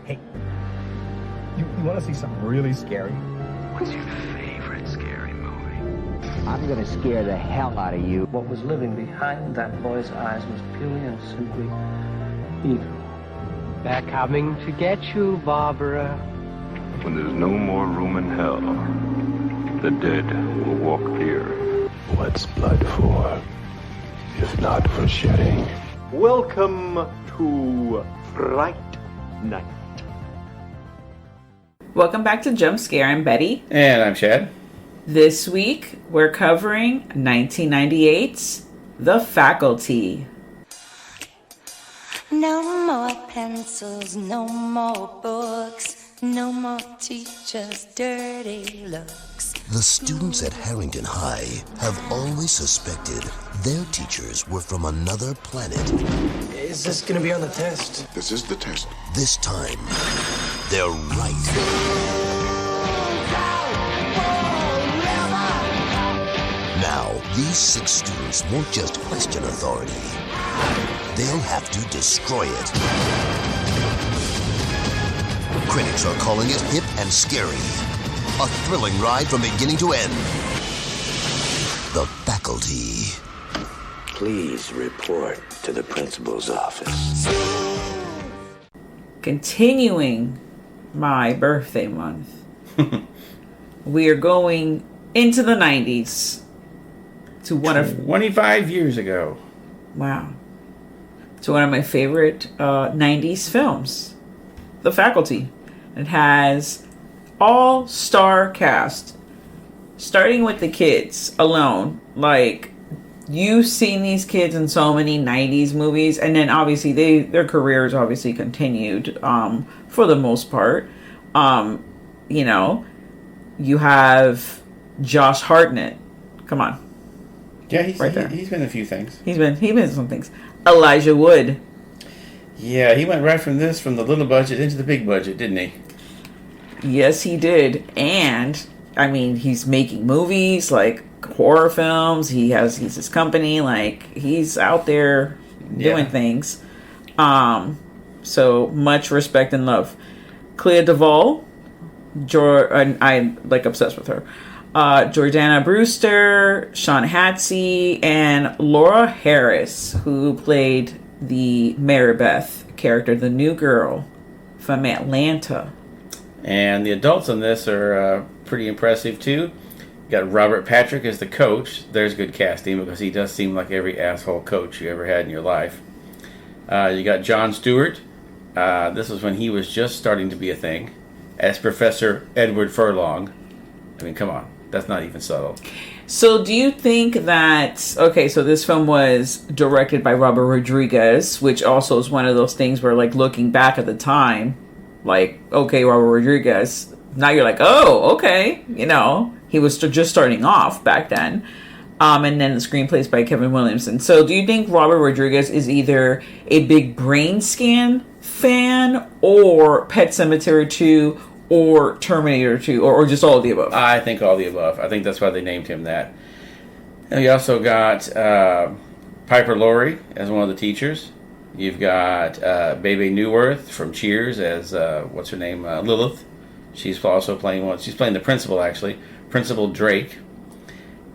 Hey, you want to see something really scary? What's your favorite scary movie? I'm gonna scare the hell out of you. What was living behind that boy's eyes was purely and simply evil. They're coming to get you, Barbara. When there's no more room in hell, the dead will walk here. What's blood for, if not for shedding? Welcome to Fright Night. Welcome back to Jump Scare. I'm Betty. And I'm Chad. This week, we're covering 1998's The Faculty. No more pencils, no more books, no more teachers' dirty looks. The students at Harrington High have always suspected their teachers were from another planet. Is this gonna be on the test? This is the test. This time, they're right. Now, these 6 students won't just question authority. They'll have to destroy it. Critics are calling it hip and scary. A thrilling ride from beginning to end. The Faculty. Please report to the principal's office. Continuing my birthday month, we are going into the 90s to one of 25 years ago. Wow. To one of my favorite 90s films, The Faculty. It has all-star cast, starting with the kids alone. Like, you've seen these kids in so many 90s movies, and then obviously their careers obviously continued for the most part. You know, you have Josh Hartnett. Come on. Yeah, he's been in a few things. He's been in some things. Elijah Wood. Yeah, he went right from the little budget into the big budget, didn't he? Yes, he did. And I mean, he's making movies like horror films. He's his company. Like, he's out there doing things. So much respect and love. Clea Duvall. I'm like obsessed with her. Jordana Brewster, Sean Hatzie, and Laura Harris, who played the Maribeth character, the new girl from Atlanta. And the adults in this are pretty impressive too. You got Robert Patrick as the coach. There's good casting because he does seem like every asshole coach you ever had in your life. You got Jon Stewart. This was when he was just starting to be a thing, as Professor Edward Furlong. I mean, come on. That's not even subtle. So do you think that... Okay, so this film was directed by Robert Rodriguez, which also is one of those things where, like, looking back at the time, like, okay, Robert Rodriguez, now you're like, oh, okay, you know, he was just starting off back then. And then the screenplay is by Kevin Williamson. So do you think Robert Rodriguez is either a big Brain Scan fan or Pet Sematary 2 or Terminator 2, or just all of the above? I think all the above. I think that's why they named him that. And you also got Piper Laurie as one of the teachers. You've got Bebe Neuwirth from Cheers as, what's her name, Lilith. She's also playing she's playing the principal, actually, Principal Drake.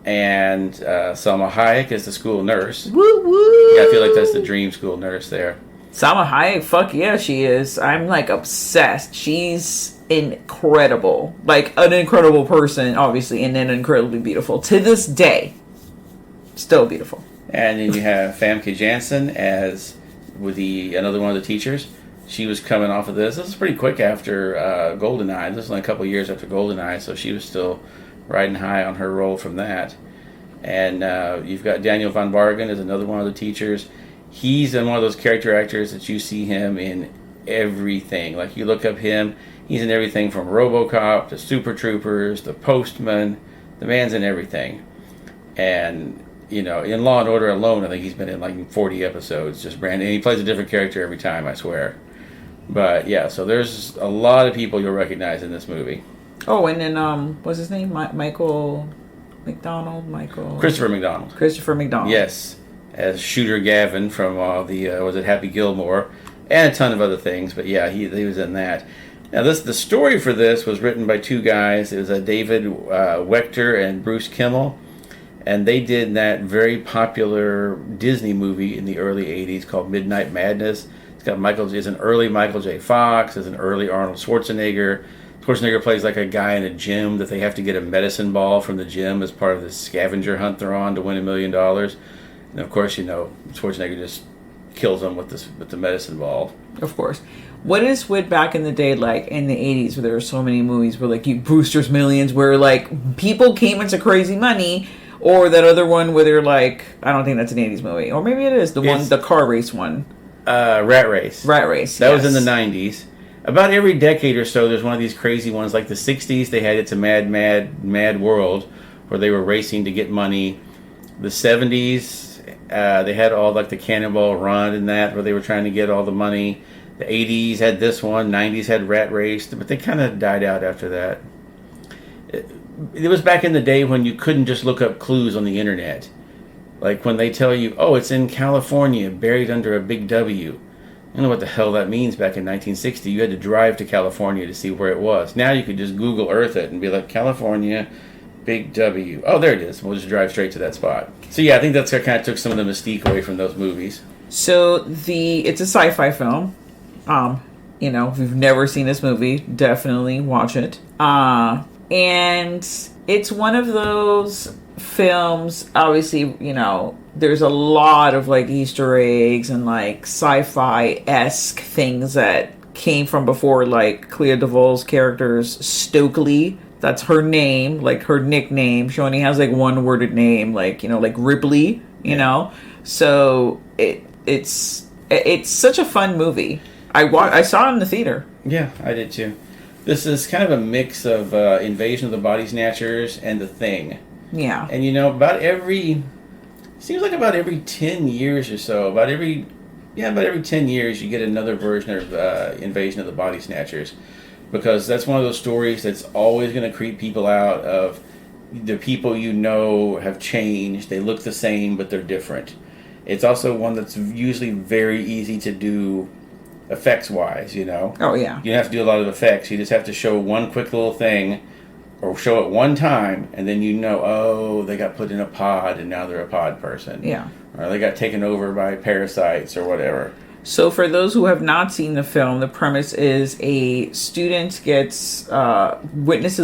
And Salma Hayek as the school nurse. Woo woo! Yeah, I feel like that's the dream school nurse there. Salma Hayek, fuck yeah, she is. I'm like obsessed. She's incredible. Like, an incredible person, obviously, and then incredibly beautiful. To this day, still beautiful. And then you have Famke Janssen as another one of the teachers. She was coming off of this. This was pretty quick after GoldenEye. This was only a couple of years after GoldenEye, so she was still riding high on her role from that. And you've got Daniel Von Bargen as another one of the teachers. He's one of those character actors that you see him in everything. Like, you look up him, he's in everything from RoboCop to Super Troopers, The Postman. The man's in everything. And, you know, in Law and Order alone, I think he's been in like 40 episodes, just brand new. And he plays a different character every time, I swear. But yeah, so there's a lot of people you'll recognize in this movie. Oh, and then what's his name? Michael McDonald. Christopher McDonald. Christopher McDonald. Yes, as Shooter Gavin from was it Happy Gilmore, and a ton of other things. But yeah, he was in that. Now, the story for this was written by two guys. It was David Wechter and Bruce Kimmel, and they did that very popular Disney movie in the early '80s called Midnight Madness. It's got it's an early Michael J. Fox, it's an early Arnold Schwarzenegger. Schwarzenegger plays like a guy in a gym that they have to get a medicine ball from the gym as part of the scavenger hunt they're on to win $1 million. And of course, Schwarzenegger just kills them with the medicine ball. Of course. What is with back in the day, like in the 80s, where there were so many movies where, like, Brewster's Millions, where, like, people came into crazy money, or that other one where they're like, I don't think that's an 80s movie. Or maybe it is, the car race one. Rat Race. Rat Race, That was in the 90s. About every decade or so, there's one of these crazy ones. Like the 60s, they had It's a Mad World, where they were racing to get money. The 70s, they had all, like, the Cannonball Run and that, where they were trying to get all the money. The 80s had this one, 90s had Rat Race, but they kind of died out after that. It was back in the day when you couldn't just look up clues on the internet. Like when they tell you, oh, it's in California, buried under a big W. I don't know what the hell that means back in 1960. You had to drive to California to see where it was. Now you could just Google Earth it and be like, California, big W. Oh, there it is. We'll just drive straight to that spot. So yeah, I think that's what kind of took some of the mystique away from those movies. So it's a sci-fi film. If you've never seen this movie, definitely watch it. And it's one of those films, obviously, there's a lot of, like, Easter eggs and, like, sci-fi-esque things that came from before, like Clea DuVall's character's Stokely. That's her name, like her nickname. She only has, like, one worded name, like, like Ripley, you know? So it's such a fun movie. I saw it in the theater. Yeah, I did too. This is kind of a mix of Invasion of the Body Snatchers and The Thing. Yeah. And seems like about every 10 years or so, about every 10 years you get another version of Invasion of the Body Snatchers. Because that's one of those stories that's always going to creep people out of the people have changed. They look the same, but they're different. It's also one that's usually very easy to do effects-wise, Oh, yeah. You don't have to do a lot of effects. You just have to show one quick little thing or show it one time, and then they got put in a pod, and now they're a pod person. Yeah. Or they got taken over by parasites or whatever. So for those who have not seen the film, the premise is a student witnesses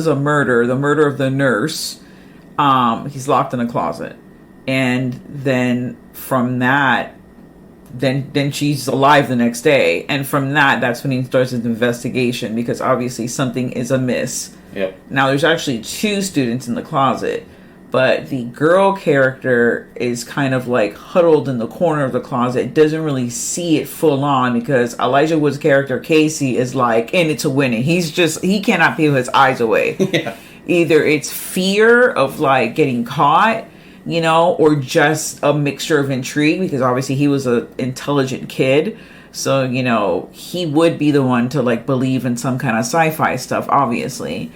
a murder, the murder of the nurse. He's locked in a closet. And then from that, then she's alive the next day. And from that's when he starts his investigation, because obviously something is amiss. Yep. Now, there's actually 2 students in the closet, but the girl character is kind of like huddled in the corner of the closet, doesn't really see it full on, because Elijah Wood's character, Casey, is like in it to win it. He cannot peel his eyes away. Yeah. Either it's fear of, like, getting caught, or just a mixture of intrigue, because obviously he was an intelligent kid. So, he would be the one to, like, believe in some kind of sci-fi stuff, obviously.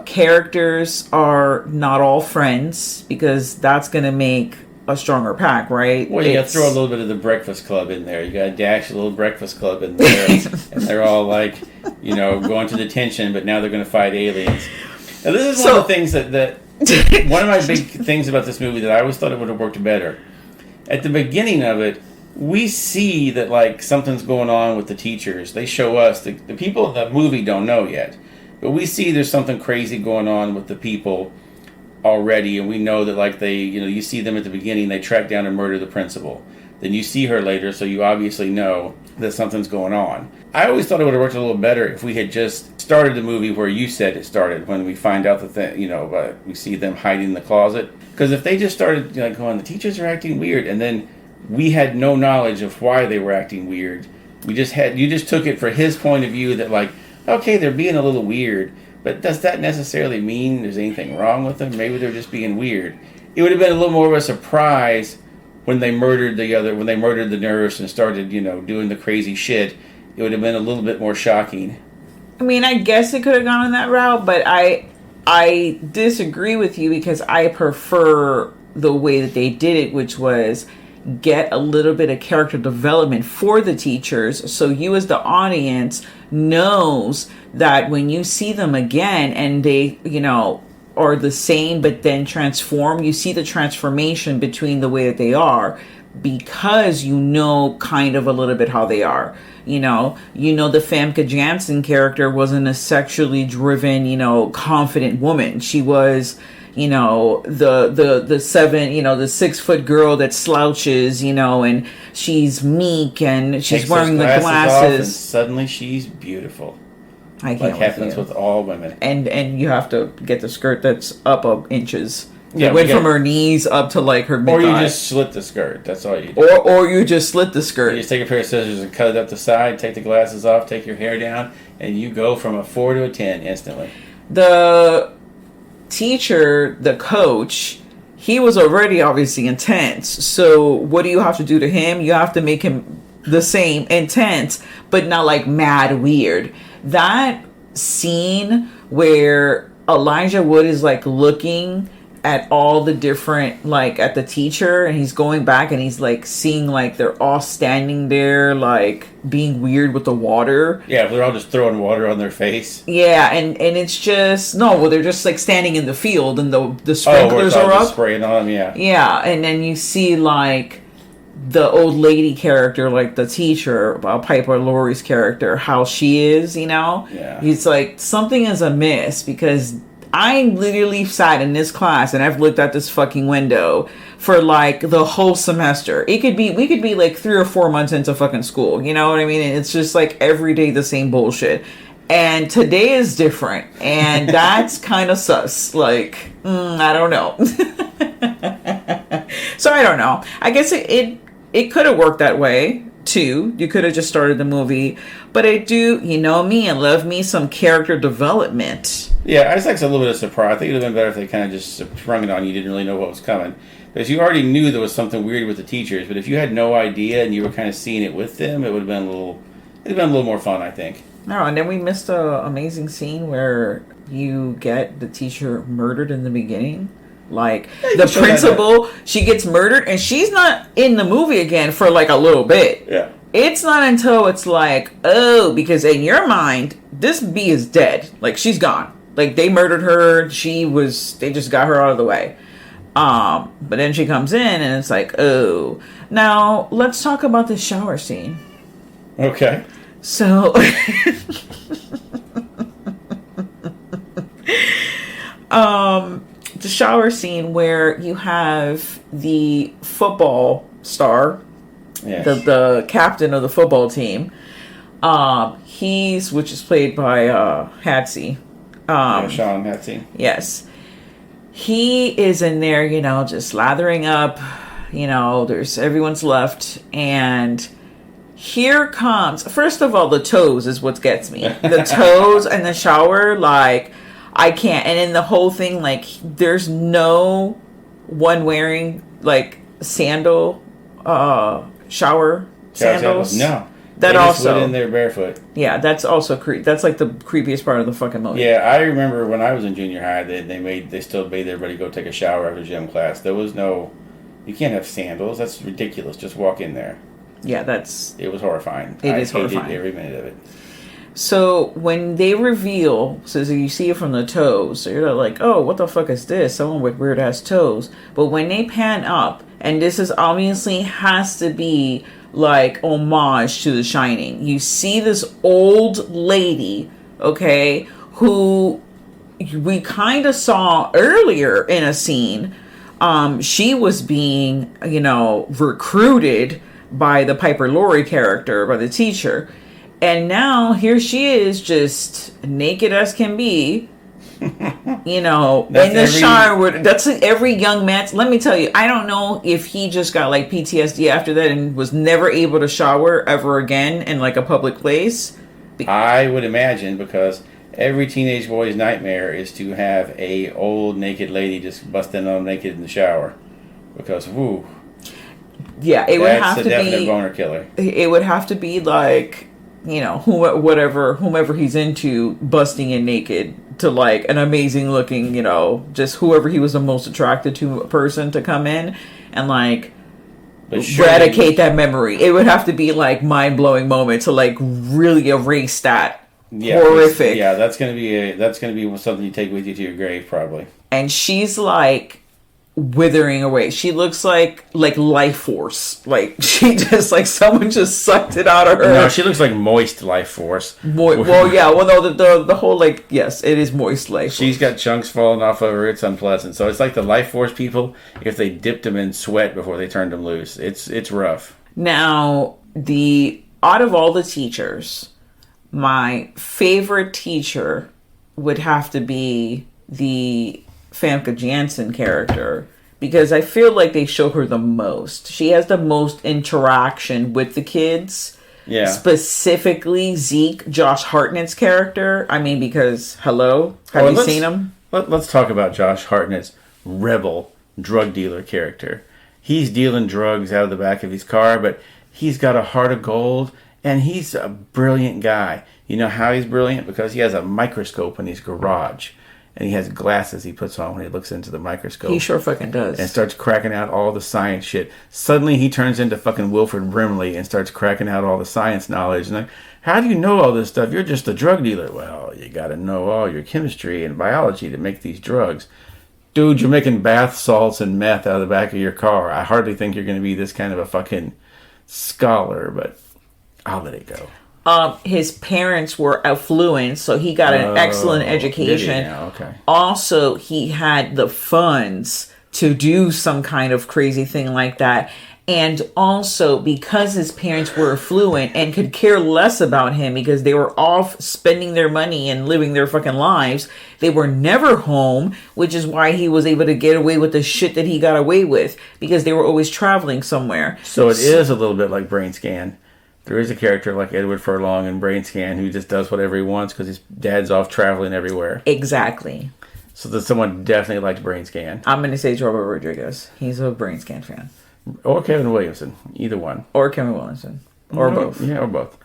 Characters are not all friends, because that's going to make a stronger pack, right? Well, you got to throw a little bit of the Breakfast Club in there. You got to dash a little Breakfast Club in there. And they're all, like, going to detention, but now they're going to fight aliens. Now, this is one of the things that one of my big things about this movie that I always thought it would have worked better. At the beginning of it, we see that, like, something's going on with the teachers. They show us, the people in the movie don't know yet, but we see there's something crazy going on with the people already, and we know that, like, you see them at the beginning, they track down and murder the principal. Then you see her later, so you obviously know that something's going on. I always thought it would have worked a little better if we had just started the movie where you said it started, when we find out that we see them hiding in the closet. Because if they just started going, the teachers are acting weird, and then we had no knowledge of why they were acting weird. You just took it for his point of view that, like, okay, they're being a little weird, but does that necessarily mean there's anything wrong with them? Maybe they're just being weird. It would have been a little more of a surprise when they murdered the nurse and started, doing the crazy shit. It would have been a little bit more shocking. I mean, I guess it could have gone in that route, but I disagree with you, because I prefer the way that they did it, which was get a little bit of character development for the teachers, so you as the audience knows that when you see them again and they, you know, are the same but then transform, you see the transformation between the way that they are, because you know kind of a little bit how they are. You know the Famke Janssen character wasn't a sexually driven, you know, confident woman. She was, you know, the 6 foot girl that slouches, you know, and she's meek and she's wearing the glasses. Off and suddenly she's beautiful. I can't. Like happens with all women. And you have to get the skirt that's up inches. Yeah, it went from her knees up to like her mid-thigh. Or you just slit the skirt. That's all you do. Or you just slit the skirt. You just take a pair of scissors and cut it up the side, take the glasses off, take your hair down, and you go from a 4 to a 10 instantly. The teacher, the coach, he was already obviously intense. So what do you have to do to him? You have to make him the same, intense, but not like mad weird. That scene where Elijah Wood is like looking at all the different, like at the teacher, and he's going back and he's like seeing like they're all standing there like being weird with the water. Yeah, they're all just throwing water on their face. Yeah, and it's just they're just like standing in the field and the sprinklers are up, spraying on them. Yeah, and then you see like the old lady character, like the teacher, Piper Laurie's character, how she is, you know. Yeah, he's like something is amiss, because I literally sat in this class and I've looked at this fucking window for like the whole semester. We could be like 3 or 4 months into fucking school. You know what I mean? And it's just like every day the same bullshit. And today is different. And that's kind of sus. Like, I don't know. So I don't know. I guess it could have worked that way too. You could have just started the movie. But I do, you know me, I love me some character development. Yeah, I just like a little bit of surprise. I think it would have been better if they kind of just sprung it on you. You didn't really know what was coming. Because you already knew there was something weird with the teachers. But if you had no idea and you were kind of seeing it with them, it would have been a little more fun, I think. No, and then we missed an amazing scene where you get the teacher murdered in the beginning. Like, the principal, she gets murdered, and she's not in the movie again for like a little bit. Yeah. It's not until it's like, oh, because in your mind, this bee is dead. Like, she's gone. Like, they murdered her. They just got her out of the way. But then she comes in and it's like, oh. Now, let's talk about the shower scene. Okay. So, the shower scene where you have the football star, yes, the captain of the football team, which is played by Hatsy. Sean Hatsy. Yes. He is in there, you know, just lathering up, you know, everyone's left, and here comes, first of all, the toes is what gets me. The toes and the shower, like, I can't. And in the whole thing, like, there's no one wearing, like, shower sandals. No. That they just also went in there barefoot. Yeah, that's also that's like the creepiest part of the fucking movie. Yeah, I remember when I was in junior high, they still made everybody go take a shower after gym class. There was no, you can't have sandals. That's ridiculous. Just walk in there. Yeah, it was horrifying. It is horrifying. I hated every minute of it. So when they reveal, so you see it from the toes, so you're like, oh, what the fuck is this? Someone with weird ass toes. But when they pan up, and this is obviously has to be like homage to The Shining. You see this old lady, okay, who we kind of saw earlier in a scene. She was being, you know, recruited by the Piper Laurie character, by the teacher. And now here she is, just naked as can be, you know, in the shower. That's every young man. Let me tell you, I don't know if he just got like PTSD after that and was never able to shower ever again in like a public place. I would imagine, because every teenage boy's nightmare is to have a old naked lady just busting on naked in the shower. Because, woo. Yeah, it would have to be. That's a definite boner killer. It would have to be like, you know, whomever he's into busting in naked to like an amazing looking, you know, just whoever he was the most attracted to person to come in and like eradicate that memory. It would have to be like mind-blowing moment to like really erase that. Horrific. Yeah, that's gonna be something you take with you to your grave, probably. And she's like withering away. She looks like life force. Like she just like someone just sucked it out of her. No, she looks like moist life force. Well, yeah. Well, no, the whole like yes, it is moist life. She's got chunks falling off of her. It's unpleasant. So it's like the life force people if they dipped them in sweat before they turned them loose. It's rough. Now, out of all the teachers, my favorite teacher would have to be the Famke Janssen character, because I feel like they show her the most. She has the most interaction with the kids. Yeah. Specifically, Zeke, Josh Hartnett's character. I mean, because, hello? Have you seen him? Let's talk about Josh Hartnett's rebel drug dealer character. He's dealing drugs out of the back of his car, but he's got a heart of gold, and he's a brilliant guy. You know how he's brilliant? Because he has a microscope in his garage. And he has glasses he puts on when he looks into the microscope. He sure fucking does. And starts cracking out all the science shit. Suddenly he turns into fucking Wilford Brimley and starts cracking out all the science knowledge. And like, how do you know all this stuff? You're just a drug dealer. Well, you gotta know all your chemistry and biology to make these drugs. Dude, you're making bath salts and meth out of the back of your car. I hardly think you're gonna be this kind of a fucking scholar, but I'll let it go. His parents were affluent, so he got an excellent education. Okay. Also, he had the funds to do some kind of crazy thing like that. And also, because his parents were affluent and could care less about him because they were off spending their money and living their fucking lives, they were never home, which is why he was able to get away with the shit that he got away with, because they were always traveling somewhere. So it is a little bit like Brain Scan. There is a character like Edward Furlong in Brain Scan who just does whatever he wants because his dad's off traveling everywhere. Exactly. So that someone definitely likes Brain Scan. I'm going to say Robert Rodriguez. He's a Brain Scan fan. Or Kevin Williamson. Either one. Or Kevin Williamson. Or both. Yeah, or both.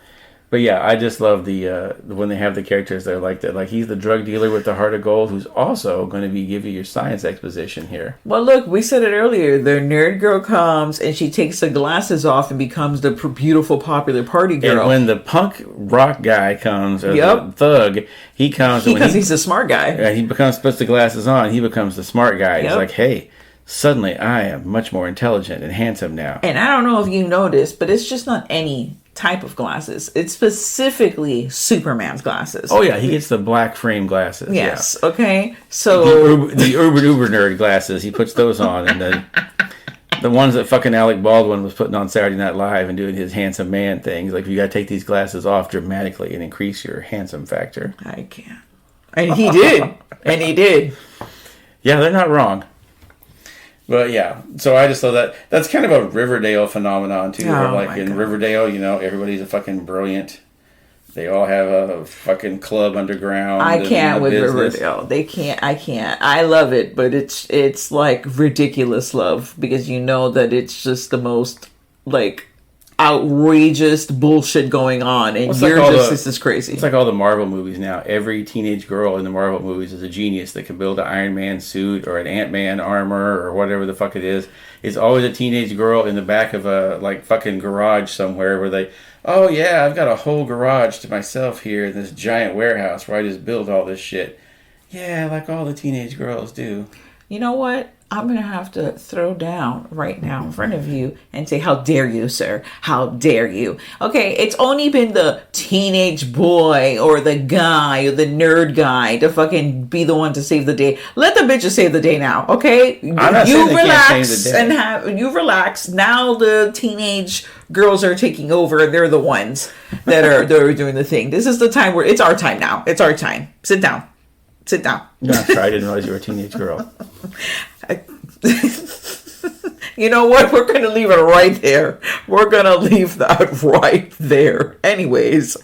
But yeah, I just love the when they have the characters that are like that. Like he's the drug dealer with the heart of gold who's also going to be giving you your science exposition here. Well, look, we said it earlier. The nerd girl comes and she takes the glasses off and becomes the beautiful, popular party girl. And when the punk rock guy comes, or the thug, he comes because he's a smart guy. He puts the glasses on. He becomes the smart guy. He's like, hey. Suddenly, I am much more intelligent and handsome now. And I don't know if you noticed, but it's just not any type of glasses. It's specifically Superman's glasses. Oh, yeah. He gets the black frame glasses. Yes. Yeah. Okay. So the Urban Uber Nerd glasses, he puts those on. And the ones that fucking Alec Baldwin was putting on Saturday Night Live and doing his handsome man things. Like, you got to take these glasses off dramatically and increase your handsome factor. I can't. And he did. And he did. Yeah, they're not wrong. But yeah, so I just thought that that's kind of a Riverdale phenomenon too. Where like in Riverdale, you know, everybody's a fucking brilliant. They all have a fucking club underground. I can't with Riverdale. They can't. I can't. I love it, but it's like ridiculous love because you know that it's just the most like outrageous bullshit going on, and this is crazy. It's like all the Marvel movies now. Every teenage girl in the Marvel movies is a genius that can build an Iron Man suit or an Ant-Man armor or whatever the fuck it is. It's always a teenage girl in the back of a like fucking garage somewhere where they, oh yeah, I've got a whole garage to myself here in this giant warehouse where I just build all this shit. Yeah, like all the teenage girls do. You know what? I'm going to have to throw down right now in front of you and say, how dare you, sir? How dare you? Okay, it's only been the teenage boy or the guy or the nerd guy to fucking be the one to save the day. Let the bitches save the day now, okay? I'm not saying they can't save the day. You relax. Now the teenage girls are taking over. They're the ones that are doing the thing. This is the time where it's our time now. It's our time. Sit down. Sit down. No, sorry, I didn't realize you were a teenage girl. You know what? We're going to leave it right there. We're going to leave that right there. Anyways,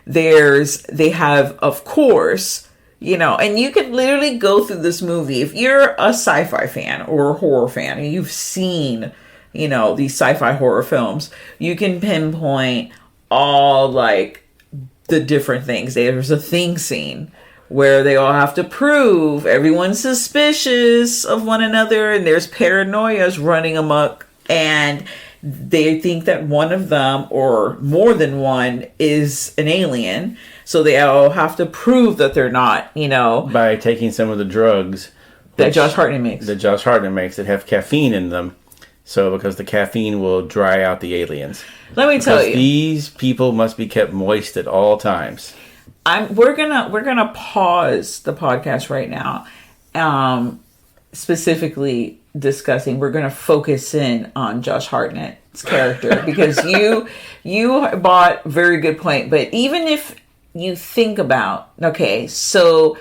they have, of course, you know, and you can literally go through this movie. If you're a sci-fi fan or a horror fan and you've seen, you know, these sci-fi horror films, you can pinpoint all like the different things. There's a thing scene where they all have to prove everyone's suspicious of one another and there's paranoias running amok and they think that one of them, or more than one, is an alien. So they all have to prove that they're not, by taking some of the drugs that Josh Hartnett makes. That have caffeine in them. So because the caffeine will dry out the aliens. Let me tell you, these people must be kept moist at all times. We're gonna pause the podcast right now, specifically discussing. We're gonna focus in on Josh Hartnett's character because you brought a very good point. But even if you think about, okay, so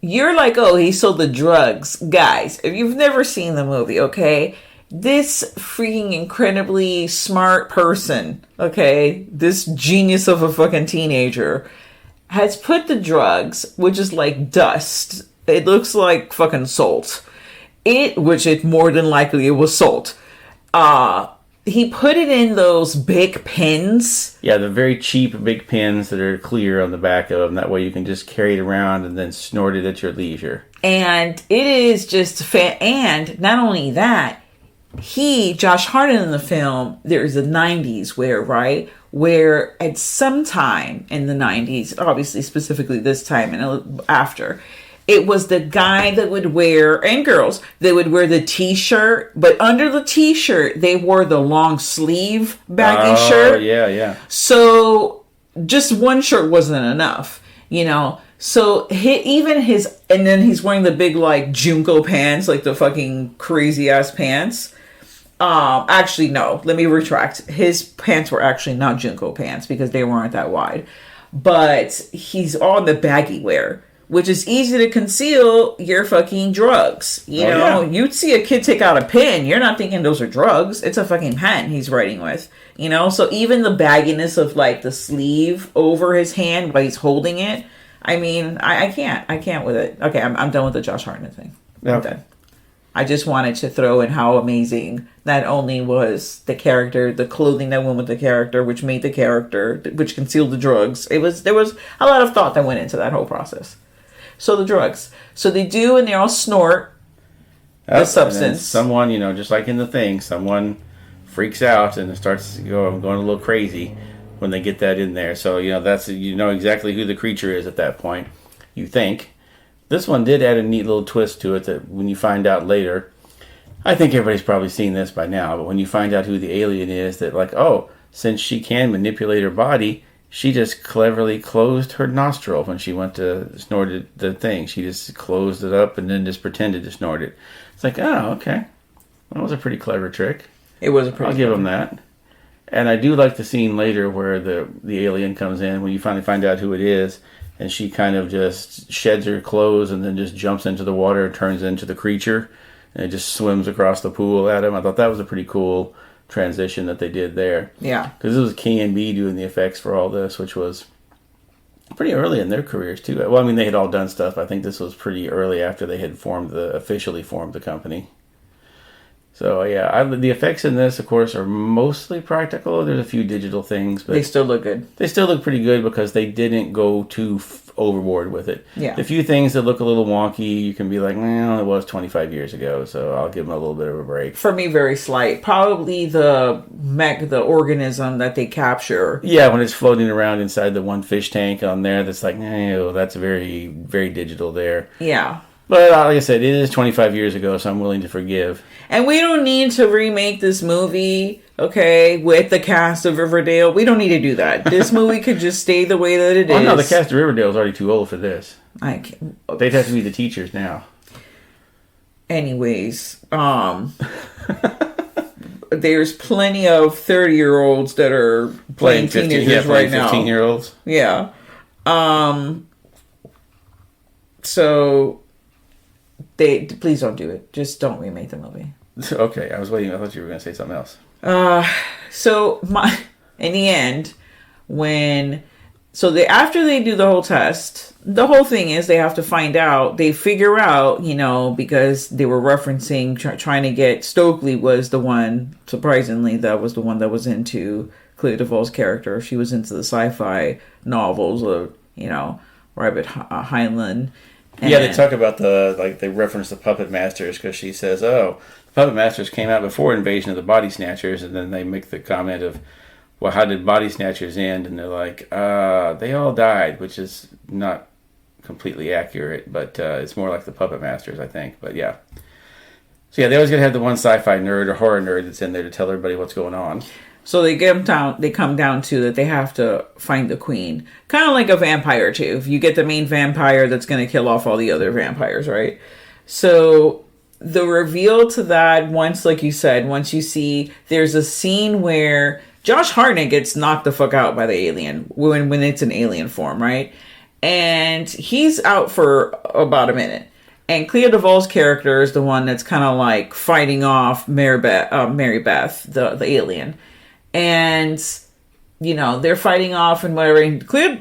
you're like, oh, he sold the drugs, guys. If you've never seen the movie, okay. This freaking incredibly smart person, okay, this genius of a fucking teenager, has put the drugs, which is like dust. It looks like fucking salt. Which it more than likely it was salt. He put it in those big pins. Yeah, the very cheap big pins that are clear on the back of them. That way you can just carry it around and then snort it at your leisure. And it is just and not only that, Josh Hartnett in the film, there's the 90s where at some time in the 90s, obviously specifically this time and after, it was the guy that would wear, and girls, they would wear the t-shirt, but under the t-shirt, they wore the long sleeve baggy shirt. Oh, yeah. So just one shirt wasn't enough, So and then he's wearing the big like Junko pants, like the fucking crazy ass pants. Actually, no, let me retract. His pants were actually not Junko pants because they weren't that wide. But he's on the baggy wear, which is easy to conceal your fucking drugs. You'd see a kid take out a pen. You're not thinking those are drugs. It's a fucking pen he's writing with, So even the bagginess of like the sleeve over his hand while he's holding it. I mean, I can't with it. Okay, I'm done with the Josh Hartnett thing. Okay. I'm done. I just wanted to throw in how amazing not only was the character, the clothing that went with the character, which made the character, which concealed the drugs. There was a lot of thought that went into that whole process. So the drugs. So they do, and they all snort the substance. Someone, just like in the thing, someone freaks out and starts going a little crazy when they get that in there. So, that's exactly who the creature is at that point, you think. This one did add a neat little twist to it that when you find out later, I think everybody's probably seen this by now, but when you find out who the alien is, that like, oh, since she can manipulate her body, she just cleverly closed her nostril when she went to snort the thing. She just closed it up and then just pretended to snort it. It's like, oh, okay. That was a pretty clever trick. It was a pretty I'll give them that. And I do like the scene later where the alien comes in, when you finally find out who it is, and she kind of just sheds her clothes and then just jumps into the water and turns into the creature. And it just swims across the pool at him. I thought that was a pretty cool transition that they did there. Yeah. Because it was K&B doing the effects for all this, which was pretty early in their careers, too. Well, I mean, they had all done stuff. I think this was pretty early after they had officially formed the company. So, yeah, the effects in this, of course, are mostly practical. There's a few digital things, but they still look good. They still look pretty good because they didn't go too overboard with it. Yeah. The few things that look a little wonky, you can be like, well, it was 25 years ago, so I'll give them a little bit of a break. For me, very slight. Probably the organism that they capture. Yeah, when it's floating around inside the one fish tank on there, that's like, that's very, very digital there. Yeah. But like I said, it is 25 years ago, so I'm willing to forgive. And we don't need to remake this movie, okay, with the cast of Riverdale. We don't need to do that. This movie could just stay the way that it is. Oh, no, the cast of Riverdale is already too old for this. I can't. They'd have to be the teachers now. Anyways, there's plenty of 30-year-olds that are playing teenagers right now. 15-year-olds. Yeah. So... please don't do it. Just don't remake the movie. Okay, I was waiting. I thought you were going to say something else. In the end, after they do the whole test, the whole thing is they have to figure out, because they were referencing, trying to get Stokely was the one, surprisingly, that was the one that was into Clea Duvall's character. She was into the sci-fi novels of, Rabbit Heinlein. Yeah, they talk about they reference the Puppet Masters because she says, oh, the Puppet Masters came out before Invasion of the Body Snatchers, and then they make the comment of, well, how did Body Snatchers end? And they're like, they all died, which is not completely accurate, but it's more like the Puppet Masters, I think. But yeah. So yeah, they always gotta have the one sci-fi nerd or horror nerd that's in there to tell everybody what's going on. So they come down to that they have to find the queen. Kind of like a vampire too. If you get the main vampire, that's going to kill off all the other vampires, right? So the reveal to that, once, like you said, once you see, there's a scene where Josh Hartnett gets knocked the fuck out by the alien when it's in alien form, right? And he's out for about a minute. And Clea Duvall's character is the one that's kind of like fighting off Mary Beth, the alien. And, you know, they're fighting off and whatever. And Clea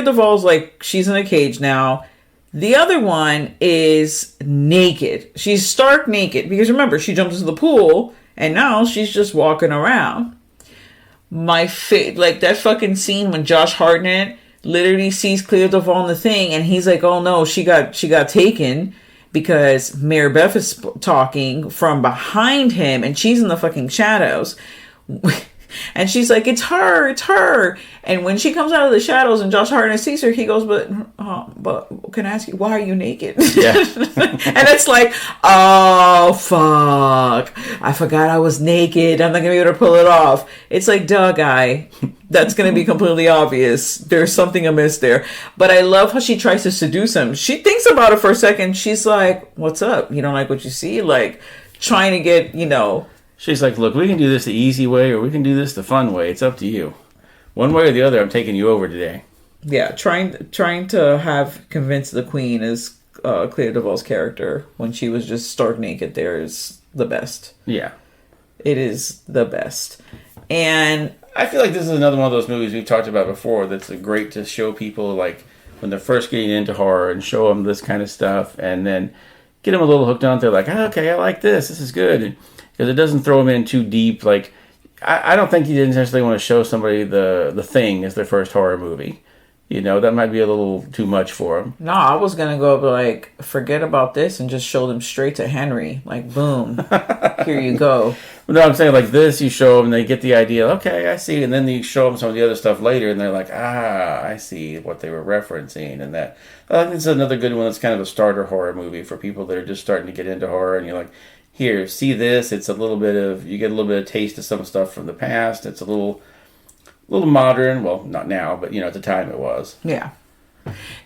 Duvall's like, she's in a cage now. The other one is naked. She's stark naked. Because remember, she jumped into the pool and now she's just walking around. Like that fucking scene when Josh Hartnett literally sees Clea Duvall in the thing and he's like, oh no, she got taken because Mary Beth is talking from behind him and she's in the fucking shadows. And she's like, it's her. And when she comes out of the shadows and Josh Hartnett sees her, he goes, but can I ask you, why are you naked? Yeah. And it's like, oh, fuck. I forgot I was naked. I'm not going to be able to pull it off. It's like, duh, guy. That's going to be completely obvious. There's something amiss there. But I love how she tries to seduce him. She thinks about it for a second. She's like, what's up? You don't like what you see? Like, trying to get, you know... She's like, look, we can do this the easy way or we can do this the fun way. It's up to you. One way or the other, I'm taking you over today. Yeah, trying to have convince the queen as Clea Duvall's character when she was just stark naked there is the best. Yeah. It is the best. And I feel like this is another one of those movies we've talked about before that's great to show people, like, when they're first getting into horror and show them this kind of stuff and then get them a little hooked on. They're like, oh, okay, I like this. This is good. Because it doesn't throw them in too deep. Like, I don't think you didn't necessarily want to show somebody the Thing as their first horror movie. You know, that might be a little too much for them. No, I was going to go like, forget about this and just show them straight to Henry. Like, boom, here you go. No, I'm saying like this, you show them, they get the idea, okay, I see. And then you show them some of the other stuff later, and they're like, I see what they were referencing. And that, I think it's another good one that's kind of a starter horror movie for people that are just starting to get into horror. And you're like, here, see this. It's a little bit of, you get a little bit of taste of some stuff from the past. It's a little modern. Well, not now, but, you know, at the time it was. Yeah.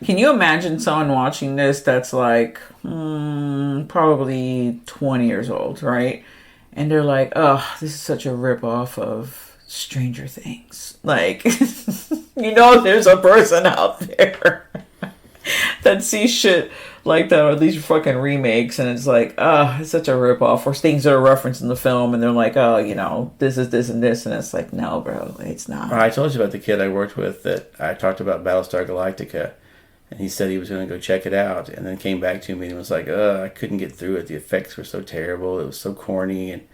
Can you imagine someone watching this that's like, probably 20 years old, right? And they're like, oh, this is such a ripoff of Stranger Things. Like, you know, there's a person out there that sees shit like that, or these fucking remakes, and it's like, oh, it's such a ripoff, or things that are referenced in the film, and they're like, oh, you know, this is this and this, and it's like, no, bro, it's not. I told you about the kid I worked with that I talked about Battlestar Galactica, and he said he was going to go check it out, and then came back to me and was like, I couldn't get through it. The effects were so terrible. It was so corny, and I'm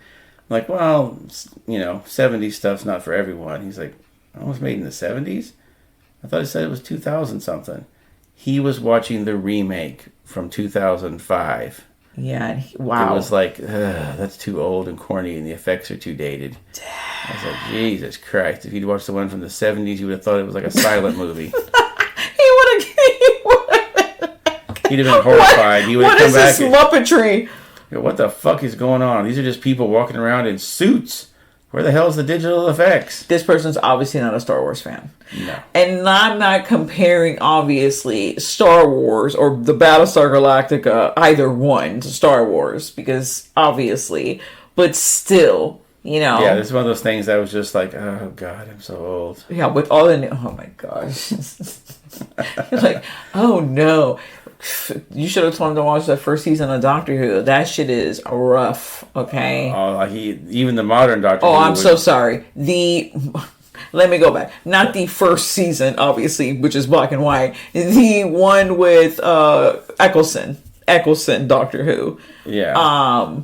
like, well, you know, 70s stuff's not for everyone. He's like, oh, it was made in the 70s? I thought it said it was 2000 something. He was watching the remake from 2005. Yeah, wow. It was like, that's too old and corny, and the effects are too dated. I was like, Jesus Christ. If you'd watched the one from the 70s, you would have thought it was like a silent movie. He would have He'd have been horrified. He would have come back. What is this Muppetry? What the fuck is going on? These are just people walking around in suits. Where the hell is the digital effects? This person's obviously not a Star Wars fan. No. And I'm not comparing, obviously, Star Wars or the Battlestar Galactica, either one, to Star Wars. Because, obviously, but still, you know. Yeah, this is one of those things that was just like, oh, God, I'm so old. Yeah, with all the... Oh, my gosh. You're like, oh, no. You should have told him to watch that first season of Doctor Who. That shit is rough, okay? Even the modern Doctor Who. Oh, I'm so sorry. Let me go back. Not the first season, obviously, which is black and white. The one with Eccleston, Doctor Who. Yeah.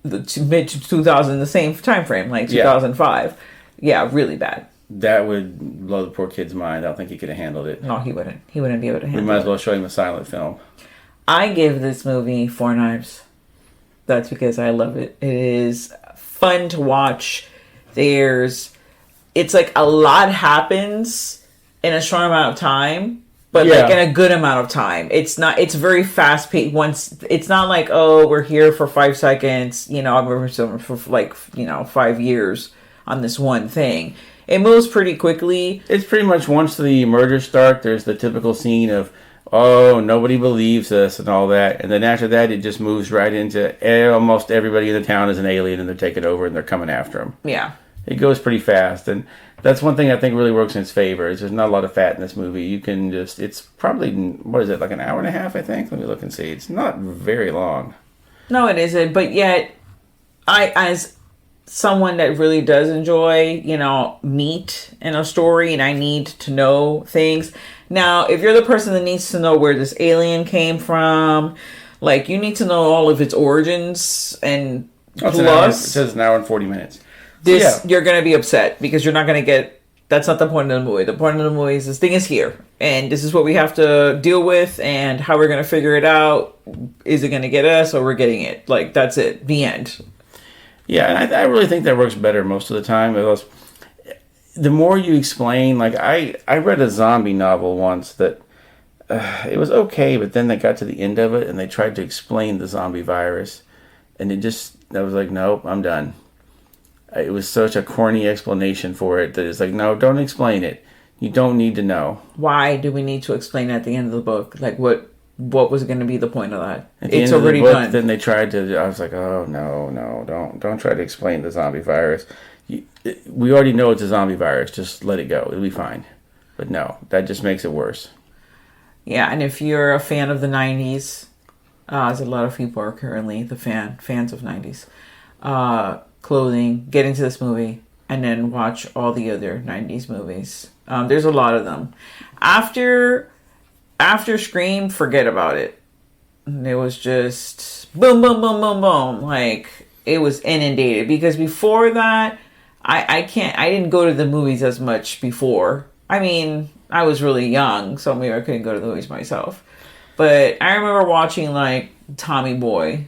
The mid 2000, the same time frame, like 2005. Yeah, really bad. that would blow the poor kid's mind. I don't think he could have handled it. No, he wouldn't. He wouldn't be able to handle it. We might as well show him a silent film. I give this movie 4 knives. That's because I love it. It is fun to watch. It's like a lot happens in a short amount of time, but like in a good amount of time. It's very fast paced. It's not like, oh, we're here for 5 seconds, I'm for 5 years on this one thing. It moves pretty quickly. It's pretty much once the murders start, there's the typical scene of, oh, nobody believes us and all that. And then after that, it just moves right into almost everybody in the town is an alien and they're taking over and they're coming after them. Yeah. It goes pretty fast. And that's one thing I think really works in its favor is there's not a lot of fat in this movie. You can just, it's probably, what is it, like an hour and a half, I think? Let me look and see. It's not very long. No, it isn't. But yet, as someone that really does enjoy, meat in a story and I need to know things. Now, if you're the person that needs to know where this alien came from, like, you need to know all of its origins and It says an hour and 40 minutes. You're going to be upset because you're not going to get... That's not the point of the movie. The point of the movie is this thing is here, and this is what we have to deal with, and how we're going to figure it out. Is it going to get us, or we're getting it? Like, that's it. The end. Yeah, and I really think that works better most of the time. The more you explain, like I read a zombie novel once that it was okay, but then they got to the end of it and they tried to explain the zombie virus, and I was like, nope, I'm done. It was such a corny explanation for it that it's like, no, don't explain it. You don't need to know. Why do we need to explain at the end of the book? Like, what was going to be the point of that? At the It's end already of the book, done. Then they tried to. I was like, oh no, don't try to explain the zombie virus. We already know it's a zombie virus. Just let it go. It'll be fine. But no, that just makes it worse. Yeah, and if you're a fan of the 90s, as a lot of people are currently fans of 90s clothing, get into this movie and then watch all the other 90s movies. There's a lot of them. After Scream, forget about it. It was just boom, boom, boom, boom, boom. Like, it was inundated. Because before that, I didn't go to the movies as much before. I mean, I was really young, so maybe I couldn't go to the movies myself. But I remember watching, like, Tommy Boy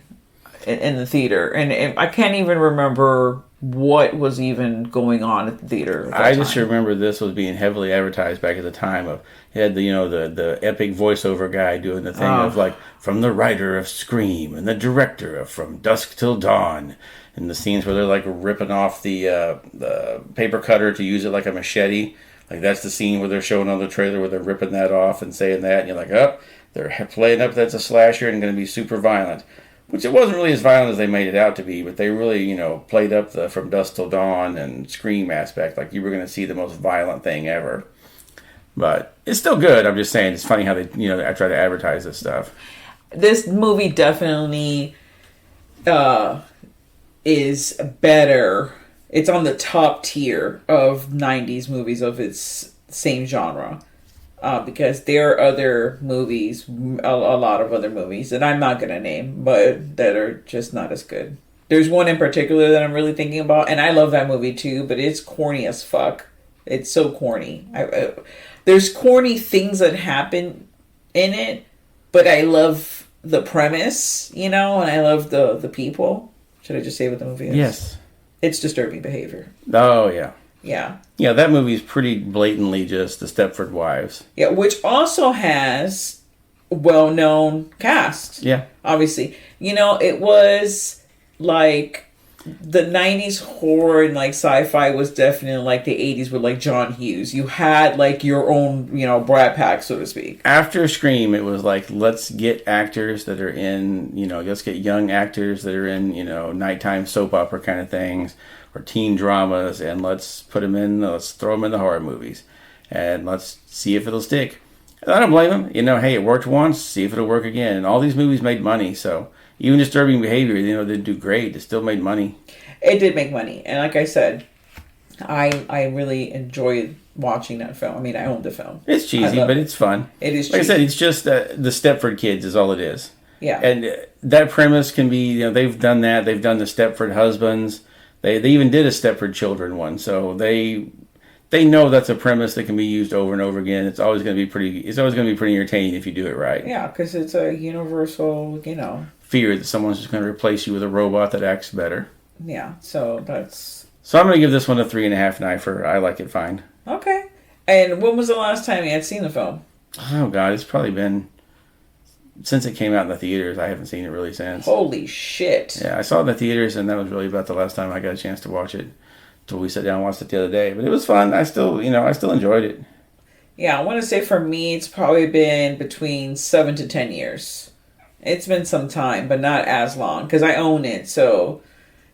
in the theater. And I can't even remember what was even going on at the theater at that I just time. remember this was being heavily advertised back at the time of he had the epic voiceover guy doing the thing of like from the writer of Scream and the director of From Dusk Till Dawn, and the scenes where they're like ripping off the paper cutter to use it like a machete. Like that's the scene where they're showing on the trailer where they're ripping that off and saying that, and you're like, oh, they're playing up that's a slasher and going to be super violent. Which it wasn't really as violent as they made it out to be, but they really, played up the From Dusk Till Dawn and Scream aspect, like you were going to see the most violent thing ever. But it's still good. I'm just saying, it's funny how they, I try to advertise this stuff. This movie definitely is better. It's on the top tier of 90s movies of its same genre. Because there are other movies, a lot of other movies that I'm not going to name, but that are just not as good. There's one in particular that I'm really thinking about, and I love that movie too, but it's corny as fuck. It's so corny. There's corny things that happen in it, but I love the premise, and I love the people. Should I just say what the movie is? Yes. It's Disturbing Behavior. Oh, yeah. Yeah. Yeah, that movie is pretty blatantly just the Stepford Wives. Yeah, which also has well-known cast. Yeah. Obviously. It was like the 90s horror and like sci-fi was definitely like the 80s with like John Hughes. You had like your own, Brat Pack, so to speak. After Scream, it was like, let's get actors that are in, let's get young actors that are in, nighttime soap opera kind of things. Or teen dramas, and let's throw them in the horror movies, and let's see if it'll stick. And I don't blame them. Hey, it worked once, see if it'll work again. And all these movies made money, so even Disturbing Behavior, didn't do great. It still made money. It did make money, and like I said, I really enjoyed watching that film. I mean, I own the film. It's cheesy, but it's fun. It is cheesy. Like I said, it's just the Stepford kids is all it is. Yeah. And that premise can be, they've done that. They've done the Stepford husbands. They even did a Stepford Children one, so they they know that's a premise that can be used over and over again. It's always going to be pretty entertaining if you do it right. Yeah, because it's a universal, fear that someone's just going to replace you with a robot that acts better. Yeah, so that's... So I'm going to give this one a 3.5 knifer. I like it fine. Okay. And when was the last time you had seen the film? Oh, God, it's probably been... Since it came out in the theaters, I haven't seen it really since. Holy shit. Yeah, I saw it in the theaters, and that was really about the last time I got a chance to watch it. Until we sat down and watched it the other day. But it was fun. I still enjoyed it. Yeah, I want to say for me, it's probably been between 7 to 10 years. It's been some time, but not as long, because I own it. So,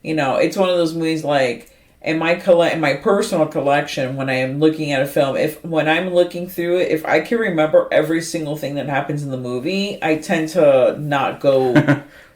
it's one of those movies like... In my personal collection, when I am looking at a film, when I'm looking through it, if I can remember every single thing that happens in the movie, I tend to not go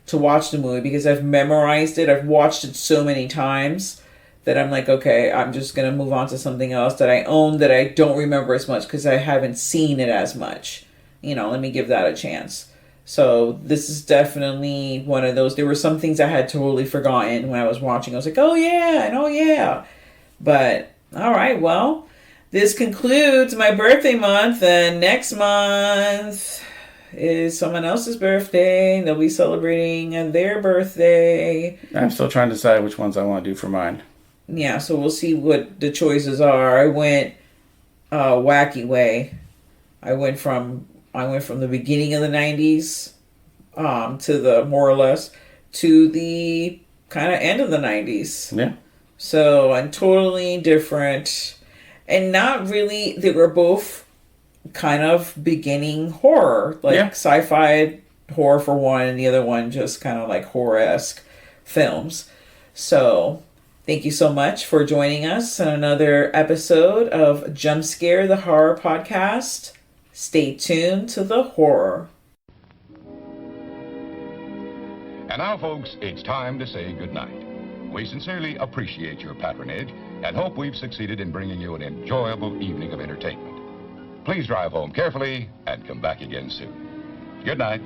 to watch the movie because I've memorized it. I've watched it so many times that I'm like, okay, I'm just going to move on to something else that I own that I don't remember as much because I haven't seen it as much. Let me give that a chance. So this is definitely one of those. There were some things I had totally forgotten when I was watching. I was like, oh yeah. But all right, well, this concludes my birthday month, and next month is someone else's birthday. They'll be celebrating their birthday. I'm still trying to decide which ones I want to do for mine. Yeah, so we'll see what the choices are. I went wacky way. I went from the beginning of the 90s to the more or less to the kind of end of the 90s. Yeah. So I'm totally different. And not really, they were both kind of beginning horror. Like sci-fi horror for one, and the other one just kind of like horror-esque films. So thank you so much for joining us on another episode of Jump Scare the Horror Podcast. Stay tuned to the horror. And now, folks, it's time to say goodnight. We sincerely appreciate your patronage and hope we've succeeded in bringing you an enjoyable evening of entertainment. Please drive home carefully and come back again soon. Good night.